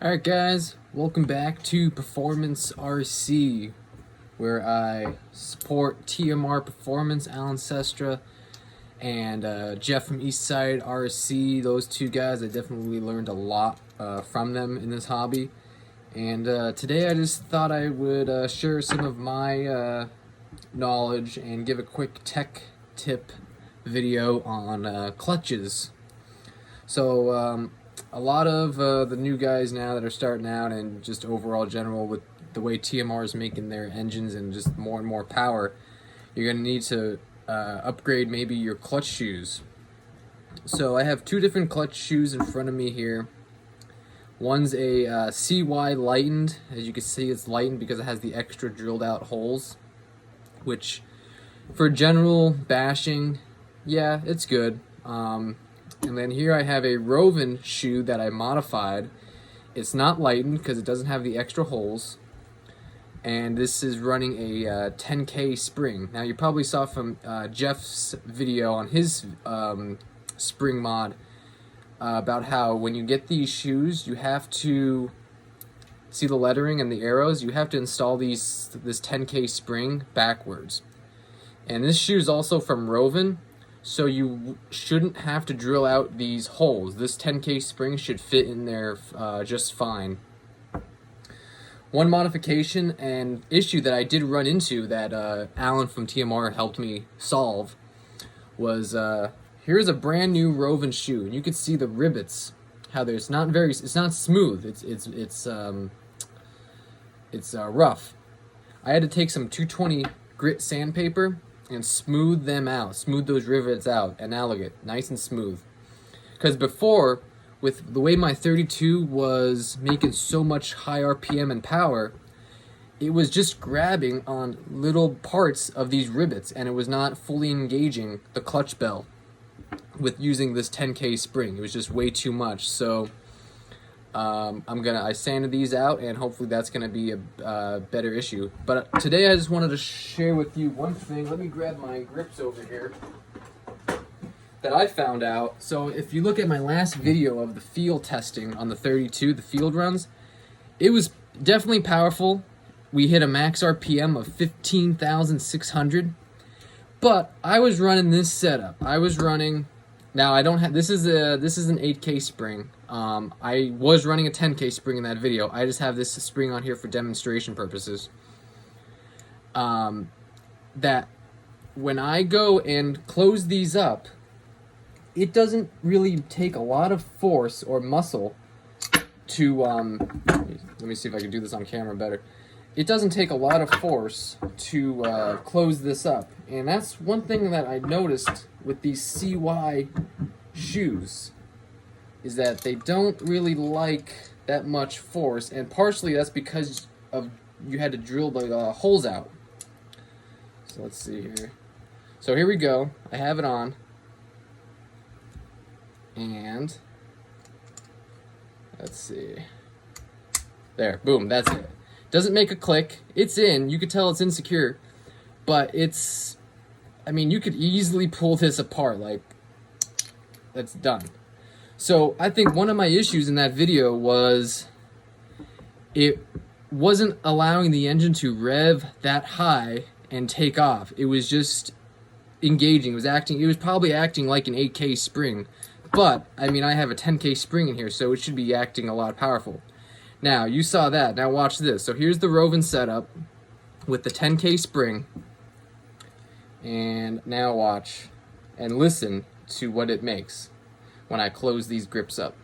Alright guys, welcome back to Performance RC, where I support TMR Performance, Alan Sestra, and Jeff from Eastside RC. Those two guys, I definitely learned a lot from them in this hobby. And today I just thought I would share some of my knowledge and give a quick tech tip video on clutches. So, a lot of the new guys now that are starting out, and just overall general with the way TMR is making their engines and just more and more power, you're going to need to upgrade maybe your clutch shoes. So I have two different clutch shoes in front of me here. One's a CY lightened. As you can see, it's lightened because it has the extra drilled out holes, which for general bashing, yeah, it's good. And then here I have a rovan shoe that I modified. It's not lightened because it doesn't have the extra holes. And this is running a 10K spring. Now you probably saw from Jeff's video on his spring mod about how when you get these shoes, you have to see the lettering and the arrows. You have to install this 10K spring backwards. And this shoe is also from rovan. So you shouldn't have to drill out these holes. This 10K spring should fit in there just fine. One modification and issue that I did run into that Alan from TMR helped me solve was here's a brand new rovan shoe, and you can see the rivets, how it's not smooth. It's rough. I had to take some 220 grit sandpaper and smooth them out, smooth those rivets out, analogous, nice and smooth. Because before, with the way my 32 was making so much high RPM and power, it was just grabbing on little parts of these rivets, and it was not fully engaging the clutch bell with using this 10K spring. It was just way too much. So I sanded these out, and hopefully that's gonna be a better issue. But today I just wanted to share with you one thing. Let me grab my grips over here that I found out. So if you look at my last video of the field testing on the 32, the field runs, it was definitely powerful. We hit a max RPM of 15,600. But I was running this setup. I was running. Now I don't have. This is an 8K spring. I was running a 10K spring in that video. I just have this spring on here for demonstration purposes. That when I go and close these up, it doesn't really take a lot of force or muscle to, let me see if I can do this on camera better. It doesn't take a lot of force to close this up. And that's one thing that I noticed with these CY shoes, is that they don't really like that much force, and partially that's because of you had to drill the holes out. So let's see here. So here we go. I have it on, and let's see. There, boom, that's it. Doesn't make a click. It's in. You could tell it's insecure, but it's. I mean, you could easily pull this apart. Like, that's done. So I think one of my issues in that video was it wasn't allowing the engine to rev that high and take off. It was just engaging. It was probably acting like an 8K spring. But, I mean, I have a 10K spring in here, so it should be acting a lot powerful. Now, you saw that. Now watch this. So here's the rovan setup with the 10K spring. And now watch and listen to what it makes when I close these grips up.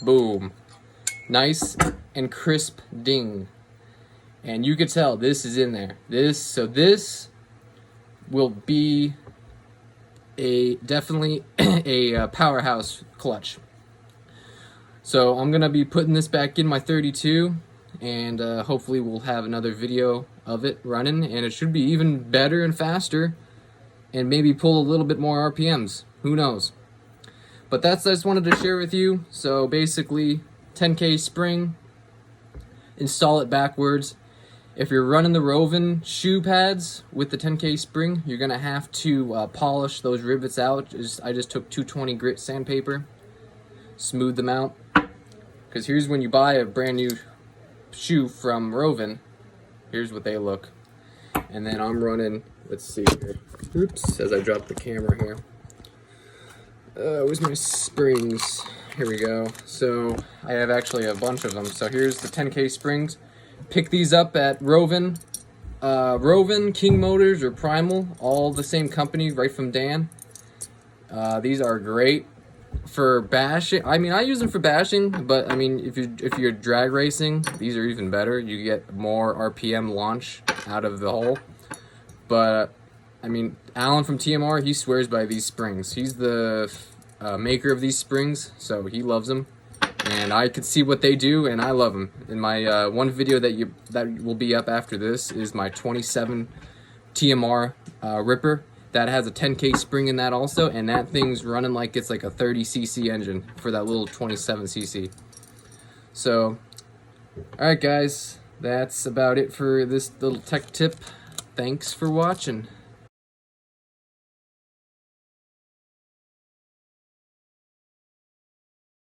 Boom. Nice and crisp ding. And you could tell this is in there. This will be definitely a powerhouse clutch. So I'm gonna be putting this back in my 32, and hopefully we'll have another video of it running, and it should be even better and faster, and maybe pull a little bit more RPMs. Who knows? But I just wanted to share with you. So basically, 10K spring, install it backwards. If you're running the rovan shoe pads with the 10K spring, you're gonna have to polish those rivets out. I just took 220 grit sandpaper. smooth them out. Because here's when you buy a brand new shoe from Rovan, here's what they look. And then I'm running, let's see here. Oops, as I drop the camera here. Where's my springs? Here we go. So I have actually a bunch of them. So here's the 10K springs. Pick these up at Rovan. Rovan, King Motors, or Primal, all the same company, right from Dan. These are great for bashing. I mean, I use them for bashing, but I mean, if you're drag racing, these are even better. You get more RPM launch out of the hole. But I mean, Alan from TMR, he swears by these springs. He's the maker of these springs, so he loves them. And I could see what they do, and I love them. In my one video that will be up after this is my 27 TMR Ripper. That has a 10K spring in that also, and that thing's running like it's like a 30cc engine for that little 27cc. So, alright guys, that's about it for this little tech tip. Thanks for watching.